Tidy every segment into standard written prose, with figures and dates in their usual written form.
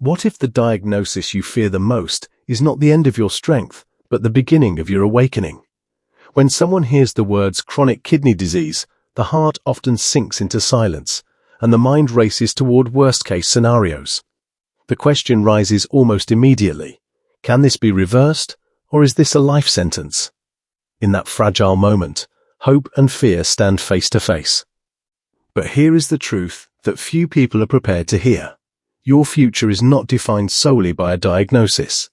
What if the diagnosis you fear the most is not the end of your strength, but the beginning of your awakening? When someone hears the words chronic kidney disease, the heart often sinks into silence, and the mind races toward worst-case scenarios. The question rises almost immediately: can this be reversed, or is this a life sentence? In that fragile moment, hope and fear stand face to face. But here is the truth that few people are prepared to hear. Your future is not defined solely by a diagnosis.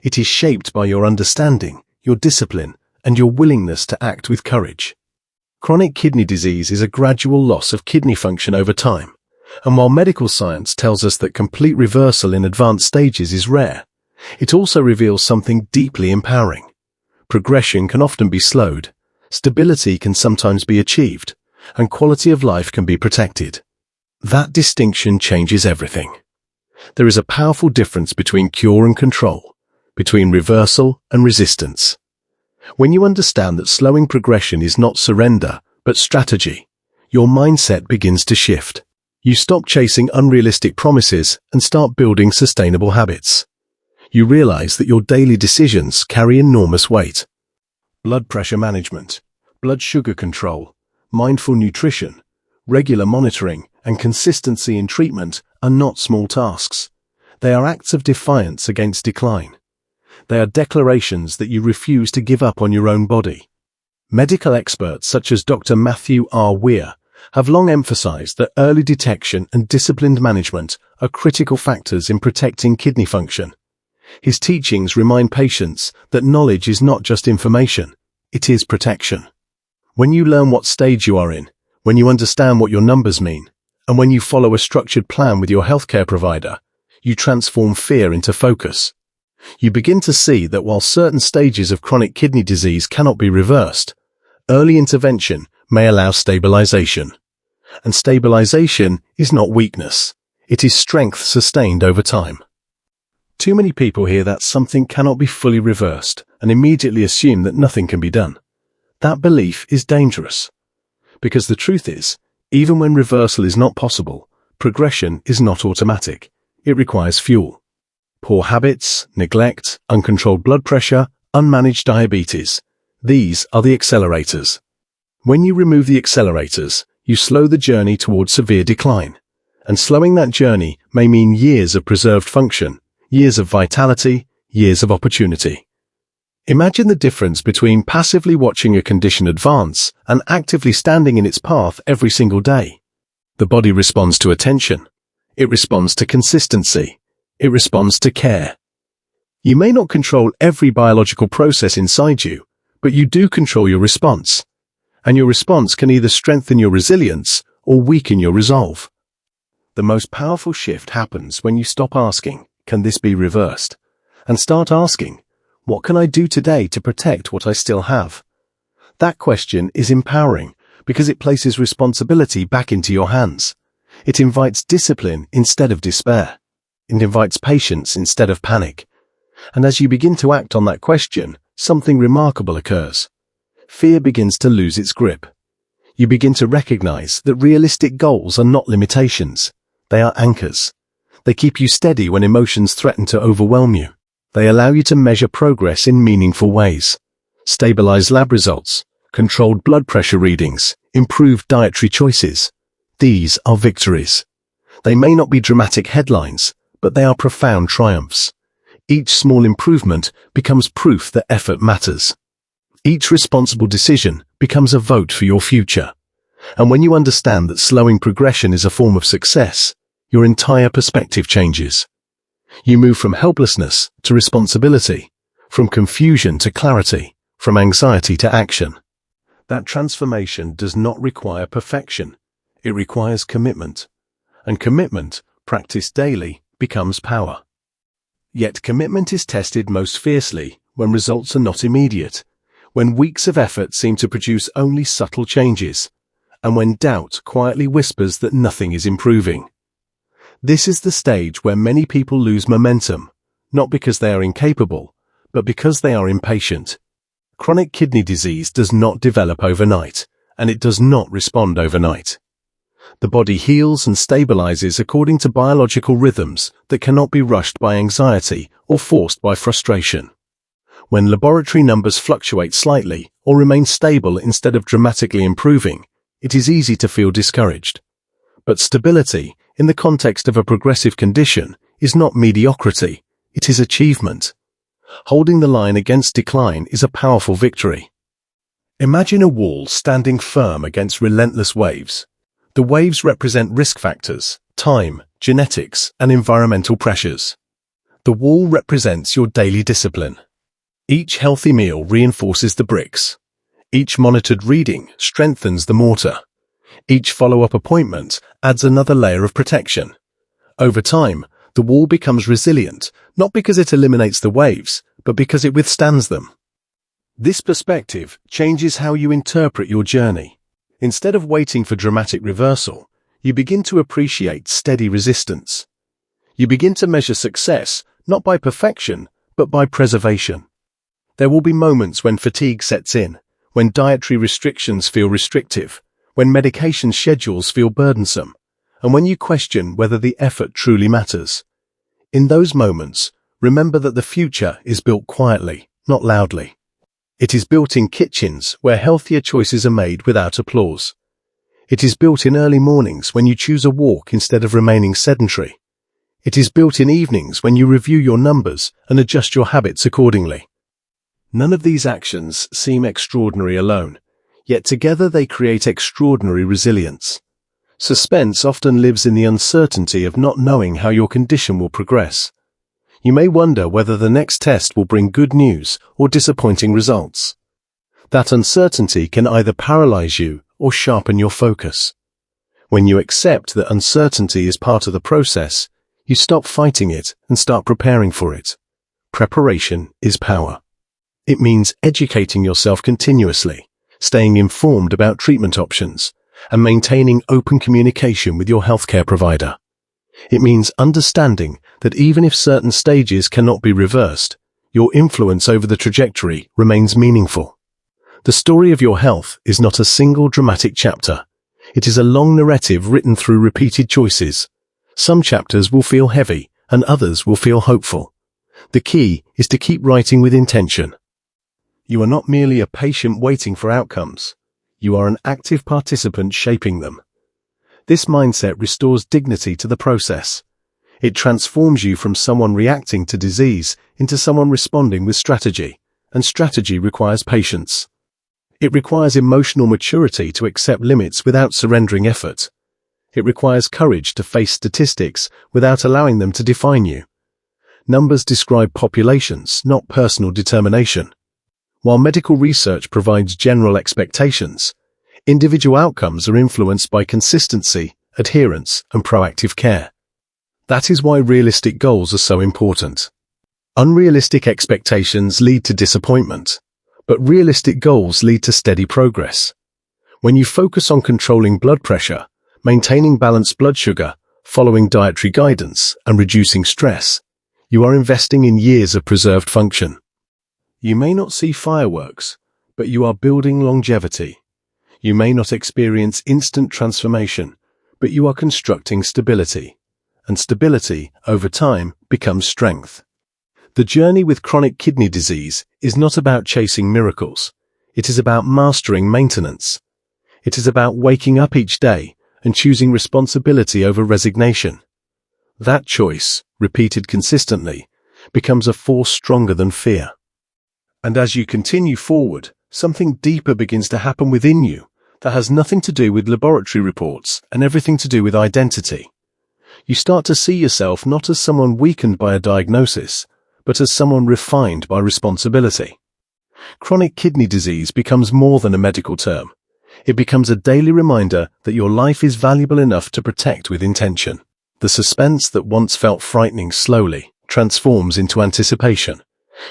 It is shaped by your understanding, your discipline, and your willingness to act with courage. Chronic kidney disease is a gradual loss of kidney function over time, and while medical science tells us that complete reversal in advanced stages is rare, it also reveals something deeply empowering. Progression can often be slowed, stability can sometimes be achieved, and quality of life can be protected. That distinction changes everything. There is a powerful difference between cure and control, between reversal and resistance. When you understand that slowing progression is not surrender, but strategy, your mindset begins to shift. You stop chasing unrealistic promises and start building sustainable habits. You realize that your daily decisions carry enormous weight. Blood pressure management, blood sugar control, mindful nutrition, regular monitoring, and consistency in treatment are not small tasks. They are acts of defiance against decline. They are declarations that you refuse to give up on your own body. Medical experts such as Dr. Matthew R. Weir have long emphasized that early detection and disciplined management are critical factors in protecting kidney function. His teachings remind patients that knowledge is not just information, it is protection. When you learn what stage you are in, when you understand what your numbers mean, and when you follow a structured plan with your healthcare provider, you transform fear into focus. You begin to see that while certain stages of chronic kidney disease cannot be reversed, early intervention may allow stabilization. And stabilization is not weakness. It is strength sustained over time. Too many people hear that something cannot be fully reversed and immediately assume that nothing can be done. That belief is dangerous. Because the truth is, even when reversal is not possible, progression is not automatic. It requires fuel. Poor habits, neglect, uncontrolled blood pressure, unmanaged diabetes. These are the accelerators. When you remove the accelerators, you slow the journey towards severe decline. And slowing that journey may mean years of preserved function, years of vitality, years of opportunity. Imagine the difference between passively watching a condition advance and actively standing in its path every single day. The body responds to attention. It responds to consistency. It responds to care. You may not control every biological process inside you, but you do control your response. And your response can either strengthen your resilience or weaken your resolve. The most powerful shift happens when you stop asking, "Can this be reversed?" and start asking, "What can I do today to protect what I still have?" That question is empowering because it places responsibility back into your hands. It invites discipline instead of despair. It invites patience instead of panic. And as you begin to act on that question, something remarkable occurs. Fear begins to lose its grip. You begin to recognize that realistic goals are not limitations. They are anchors. They keep you steady when emotions threaten to overwhelm you. They allow you to measure progress in meaningful ways. Stabilize lab results, controlled blood pressure readings, improved dietary choices. These are victories. They may not be dramatic headlines, but they are profound triumphs. Each small improvement becomes proof that effort matters. Each responsible decision becomes a vote for your future. And when you understand that slowing progression is a form of success, your entire perspective changes. You move from helplessness to responsibility, from confusion to clarity, from anxiety to action. That transformation does not require perfection. It requires commitment. And commitment, practiced daily, becomes power. Yet commitment is tested most fiercely when results are not immediate, when weeks of effort seem to produce only subtle changes, and when doubt quietly whispers that nothing is improving. This is the stage where many people lose momentum, not because they are incapable, but because they are impatient. Chronic kidney disease does not develop overnight, and it does not respond overnight. The body heals and stabilizes according to biological rhythms that cannot be rushed by anxiety or forced by frustration. When laboratory numbers fluctuate slightly or remain stable instead of dramatically improving, it is easy to feel discouraged. But stability, in the context of a progressive condition, is not mediocrity, it is achievement. Holding the line against decline is a powerful victory. Imagine a wall standing firm against relentless waves. The waves represent risk factors, time, genetics, and environmental pressures. The wall represents your daily discipline. Each healthy meal reinforces the bricks. Each monitored reading strengthens the mortar. Each follow-up appointment adds another layer of protection. Over time, the wall becomes resilient, not because it eliminates the waves, but because it withstands them. This perspective changes how you interpret your journey. Instead of waiting for dramatic reversal, you begin to appreciate steady resistance. You begin to measure success not by perfection, but by preservation. There will be moments when fatigue sets in, when dietary restrictions feel restrictive, when medication schedules feel burdensome, and when you question whether the effort truly matters. In those moments, remember that the future is built quietly, not loudly. It is built in kitchens where healthier choices are made without applause. It is built in early mornings when you choose a walk instead of remaining sedentary. It is built in evenings when you review your numbers and adjust your habits accordingly. None of these actions seem extraordinary alone, yet together they create extraordinary resilience. Suspense often lives in the uncertainty of not knowing how your condition will progress. You may wonder whether the next test will bring good news or disappointing results. That uncertainty can either paralyze you or sharpen your focus. When you accept that uncertainty is part of the process, you stop fighting it and start preparing for it. Preparation is power. It means educating yourself continuously, staying informed about treatment options, and maintaining open communication with your healthcare provider. It means understanding that even if certain stages cannot be reversed, your influence over the trajectory remains meaningful. The story of your health is not a single dramatic chapter. It is a long narrative written through repeated choices. Some chapters will feel heavy, and others will feel hopeful. The key is to keep writing with intention. You are not merely a patient waiting for outcomes. You are an active participant shaping them. This mindset restores dignity to the process. It transforms you from someone reacting to disease into someone responding with strategy, and strategy requires patience. It requires emotional maturity to accept limits without surrendering effort. It requires courage to face statistics without allowing them to define you. Numbers describe populations, not personal determination. While medical research provides general expectations, individual outcomes are influenced by consistency, adherence, and proactive care. That is why realistic goals are so important. Unrealistic expectations lead to disappointment, but realistic goals lead to steady progress. When you focus on controlling blood pressure, maintaining balanced blood sugar, following dietary guidance, and reducing stress, you are investing in years of preserved function. You may not see fireworks, but you are building longevity. You may not experience instant transformation, but you are constructing stability. And stability, over time, becomes strength. The journey with chronic kidney disease is not about chasing miracles. It is about mastering maintenance. It is about waking up each day and choosing responsibility over resignation. That choice, repeated consistently, becomes a force stronger than fear. And as you continue forward, something deeper begins to happen within you that has nothing to do with laboratory reports and everything to do with identity. You start to see yourself not as someone weakened by a diagnosis, but as someone refined by responsibility. Chronic kidney disease becomes more than a medical term. It becomes a daily reminder that your life is valuable enough to protect with intention. The suspense that once felt frightening slowly transforms into anticipation,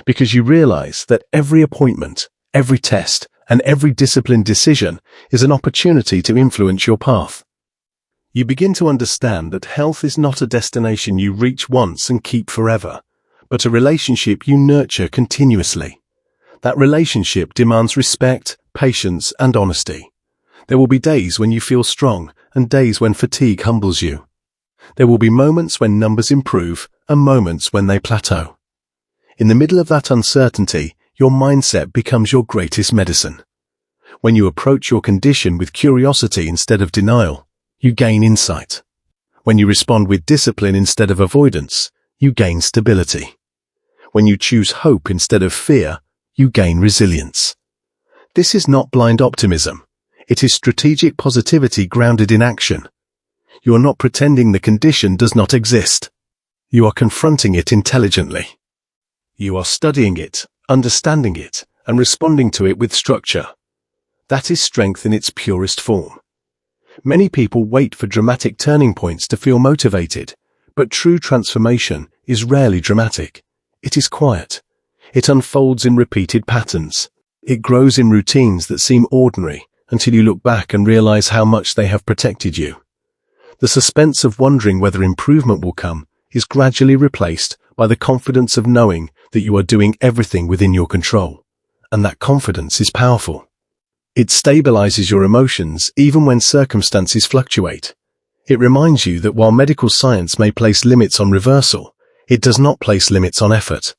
because you realize that every appointment, every test, and every disciplined decision is an opportunity to influence your path. You begin to understand that health is not a destination you reach once and keep forever, but a relationship you nurture continuously. That relationship demands respect, patience, and honesty. There will be days when you feel strong and days when fatigue humbles you. There will be moments when numbers improve and moments when they plateau. In the middle of that uncertainty, your mindset becomes your greatest medicine. When you approach your condition with curiosity instead of denial, you gain insight. When you respond with discipline instead of avoidance, you gain stability. When you choose hope instead of fear, you gain resilience. This is not blind optimism. It is strategic positivity grounded in action. You are not pretending the condition does not exist. You are confronting it intelligently. You are studying it, understanding it, and responding to it with structure. That is strength in its purest form. Many people wait for dramatic turning points to feel motivated, but true transformation is rarely dramatic. It is quiet. It unfolds in repeated patterns. It grows in routines that seem ordinary until you look back and realize how much they have protected you. The suspense of wondering whether improvement will come is gradually replaced by the confidence of knowing that you are doing everything within your control, and that confidence is powerful. It stabilizes your emotions even when circumstances fluctuate. It reminds you that while medical science may place limits on reversal, it does not place limits on effort.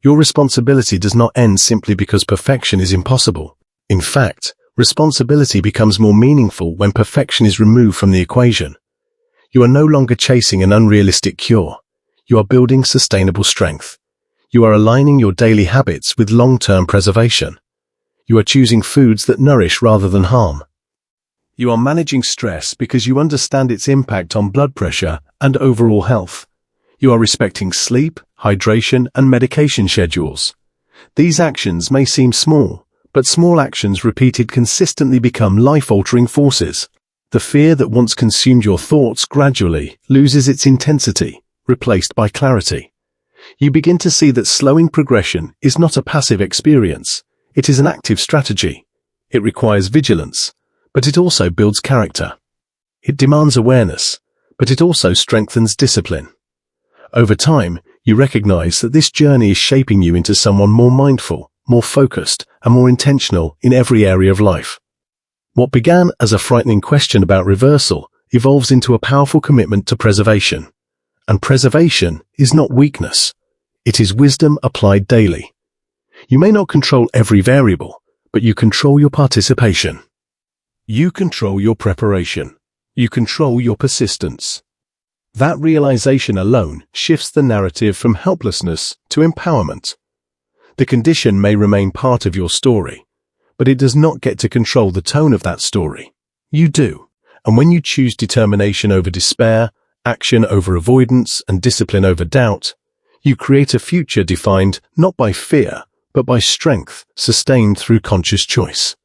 Your responsibility does not end simply because perfection is impossible. In fact, responsibility becomes more meaningful when perfection is removed from the equation. You are no longer chasing an unrealistic cure. You are building sustainable strength. You are aligning your daily habits with long-term preservation. You are choosing foods that nourish rather than harm. You are managing stress because you understand its impact on blood pressure and overall health. You are respecting sleep, hydration, and medication schedules. These actions may seem small, but small actions repeated consistently become life-altering forces. The fear that once consumed your thoughts gradually loses its intensity, replaced by clarity. You begin to see that slowing progression is not a passive experience. It is an active strategy. It requires vigilance, but it also builds character. It demands awareness, but it also strengthens discipline. Over time, you recognize that this journey is shaping you into someone more mindful, more focused, and more intentional in every area of life. What began as a frightening question about reversal evolves into a powerful commitment to preservation. And preservation is not weakness. It is wisdom applied daily. You may not control every variable, but you control your participation. You control your preparation. You control your persistence. That realization alone shifts the narrative from helplessness to empowerment. The condition may remain part of your story, but it does not get to control the tone of that story. You do. And when you choose determination over despair, action over avoidance, and discipline over doubt, you create a future defined not by fear, but by strength sustained through conscious choice.